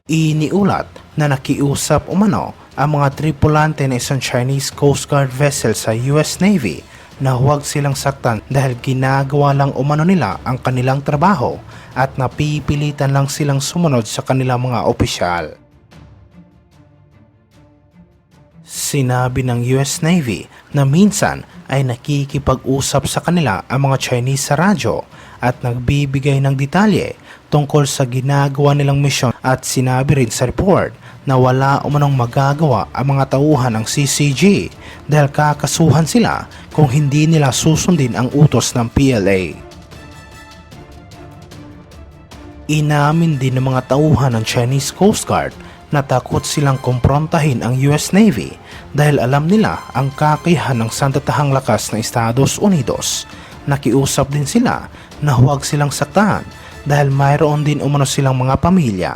Iniulat na nakiusap umano ang mga tripulante ng isang Chinese Coast Guard vessel sa US Navy na huwag silang saktan dahil ginagawa lang umano nila ang kanilang trabaho at napipilitan lang silang sumunod sa kanilang mga opisyal. Sinabi ng US Navy na minsan ay nakikipag-usap sa kanila ang mga Chinese sa radyo at nagbibigay ng detalye tungkol sa ginagawa nilang misyon, at sinabi rin sa report na wala umanong magagawa ang mga tauhan ng CCG dahil kakasuhan sila kung hindi nila susundin ang utos ng PLA. Inamin din ng mga tauhan ng Chinese Coast Guard na takot silang kumprontahin ang US Navy dahil alam nila ang kakayahan ng sandatahang lakas ng Estados Unidos. Nakiusap din sila na huwag silang saktan dahil mayroon din umano silang mga pamilya.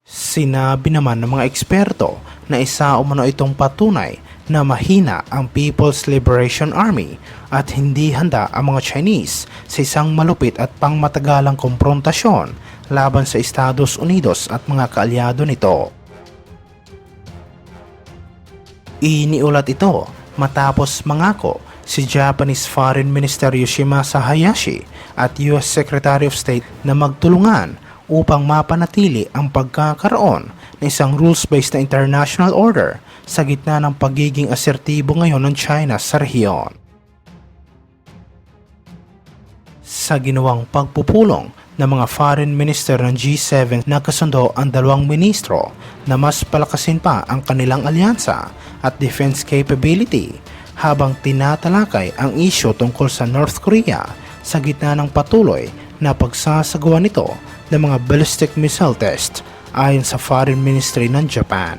Sinabi naman ng mga eksperto na isa umano itong patunay na mahina ang People's Liberation Army at hindi handa ang mga Chinese sa isang malupit at pangmatagalang komprontasyon laban sa Estados Unidos at mga kaalyado nito. Iniulat ito matapos mangako si Japanese Foreign Minister Yoshimasa Hayashi at US Secretary of State na magtulungan upang mapanatili ang pagkakaroon ng isang rules-based na international order sa gitna ng pagiging asertibo ngayon ng China sa rehiyon. Sa ginawang pagpupulong ng mga foreign minister ng G7, nakasundo ang dalawang ministro na mas palakasin pa ang kanilang alyansa at defense capability habang tinatalakay ang isyu tungkol sa North Korea sa gitna ng patuloy na pagsasagawa nito ng mga ballistic missile test ayon sa Foreign Ministry ng Japan.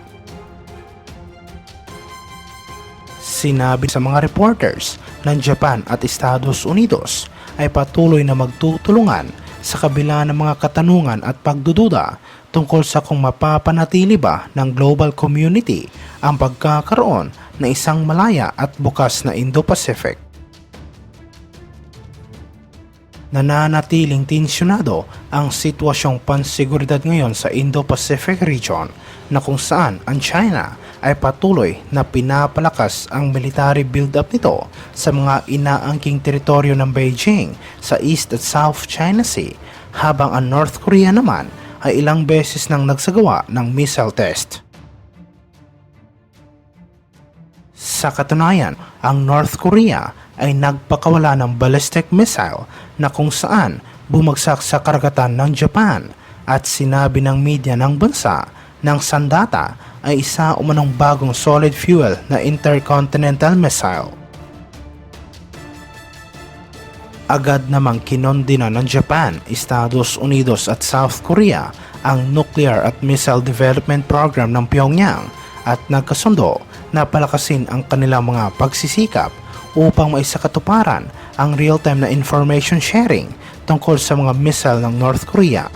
Sinabi sa mga reporters ng Japan at Estados Unidos ay patuloy na magtutulungan sa kabila ng mga katanungan at pagdududa tungkol sa kung mapapanatili ba ng global community ang pagkakaroon ng isang malaya at bukas na Indo-Pacific. Nananatiling tensyonado ang sitwasyong pansiguridad ngayon sa Indo-Pacific region na kung saan ang China ay patuloy na pinapalakas ang military build-up nito sa mga inaangking teritoryo ng Beijing sa East at South China Sea, habang ang North Korea naman ay ilang beses nang nagsagawa ng missile test. Sa katunayan, ang North Korea ay nagpakawala ng ballistic missile na kung saan bumagsak sa karagatan ng Japan, at sinabi ng media ng bansa ng sandata ay isa umanong bagong solid fuel na intercontinental missile. Agad namang kinondina ng Japan, Estados Unidos at South Korea ang nuclear at missile development program ng Pyongyang at nagkasundo na palakasin ang kanilang mga pagsisikap upang maisakatuparan ang real-time na information sharing tungkol sa mga missile ng North Korea.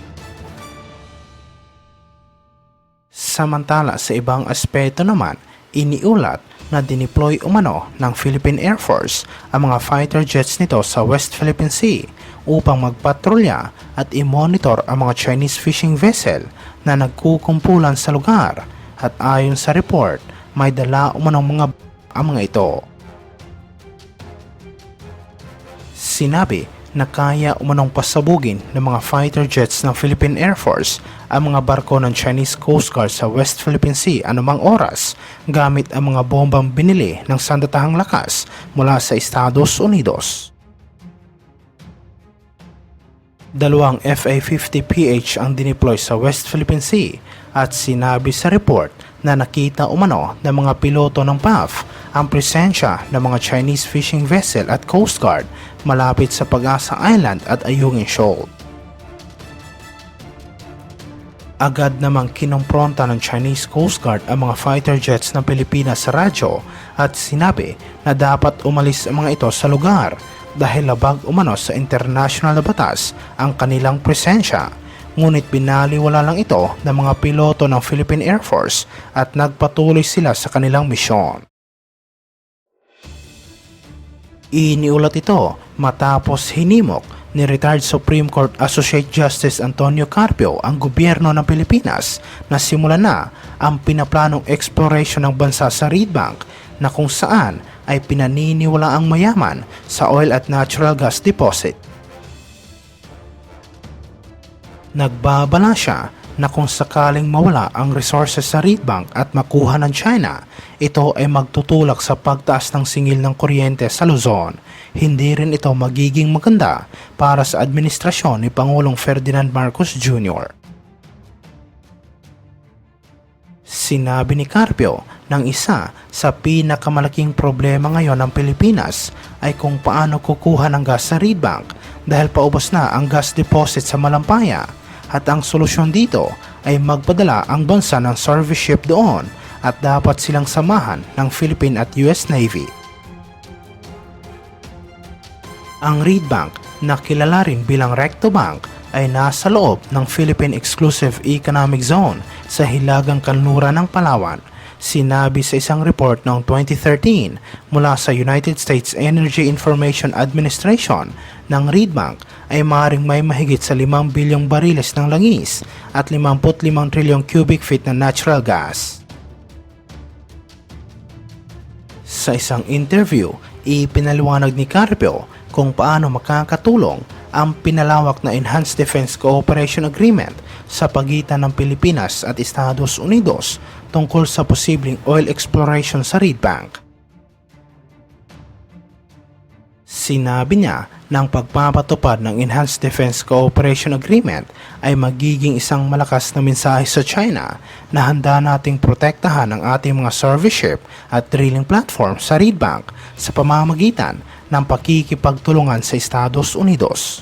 Samantala, sa ibang aspeto naman, iniulat na dineploy umano ng Philippine Air Force ang mga fighter jets nito sa West Philippine Sea upang magpatrolya at i-monitor ang mga Chinese fishing vessel na nagkukumpulan sa lugar, at ayon sa report, may dala umanong ang mga ito. Sinabi na kaya umanong pasabugin ng mga fighter jets ng Philippine Air Force ang mga barko ng Chinese Coast Guard sa West Philippine Sea anumang oras gamit ang mga bombang binili ng sandatahang lakas mula sa Estados Unidos. Dalawang FA-50PH ang dineploy sa West Philippine Sea, at sinabi sa report na nakita umano ng mga piloto ng PAF ang presensya ng mga Chinese fishing vessel at Coast Guard malapit sa Pag-asa Island at Ayungin Shoal. Agad namang kinompronta ng Chinese Coast Guard ang mga fighter jets ng Pilipinas sa radyo at sinabi na dapat umalis ang mga ito sa lugar dahil labag umano sa international na batas ang kanilang presensya. Ngunit binaliwala lang ito ng mga piloto ng Philippine Air Force at nagpatuloy sila sa kanilang misyon. Iniulat ito matapos hinimok ni retired Supreme Court Associate Justice Antonio Carpio ang gobyerno ng Pilipinas na simulan na ang pinaplanong exploration ng bansa sa Reed Bank na kung saan ay pinaniniwala ang mayaman sa oil at natural gas deposit. Nagbabala siya na kung sakaling mawala ang resources sa Reed Bank at makuha ng China, ito ay magtutulak sa pagtaas ng singil ng kuryente sa Luzon. Hindi rin ito magiging maganda para sa administrasyon ni Pangulong Ferdinand Marcos Jr. Sinabi ni Carpio ng isa sa pinakamalaking problema ngayon ng Pilipinas ay kung paano kukuha ng gas sa Reed Bank dahil paubos na ang gas deposit sa Malampaya at ang solusyon dito ay magpadala ang bansa ng service ship doon at dapat silang samahan ng Philippine at US Navy. Ang Reed Bank na kilala rin bilang Recto Bank ay nasa loob ng Philippine Exclusive Economic Zone sa hilagang kanluran ng Palawan. Sinabi sa isang report noong 2013 mula sa United States Energy Information Administration ng Reed Bank ay maaaring may mahigit sa 5 bilyong bariles ng langis at 55 trilyong cubic feet na natural gas. Sa isang interview, ipinaliwanag ni Carpio kung paano makakatulong ang pinalawak na Enhanced Defense Cooperation Agreement sa pagitan ng Pilipinas at Estados Unidos tungkol sa posibleng oil exploration sa Reed Bank. Sinabi niya na ang pagpapatupad ng Enhanced Defense Cooperation Agreement ay magiging isang malakas na mensahe sa China na handa nating protektahan ang ating mga service ship at drilling platform sa Reed Bank sa pamamagitan ng pakikipagtulungan sa Estados Unidos.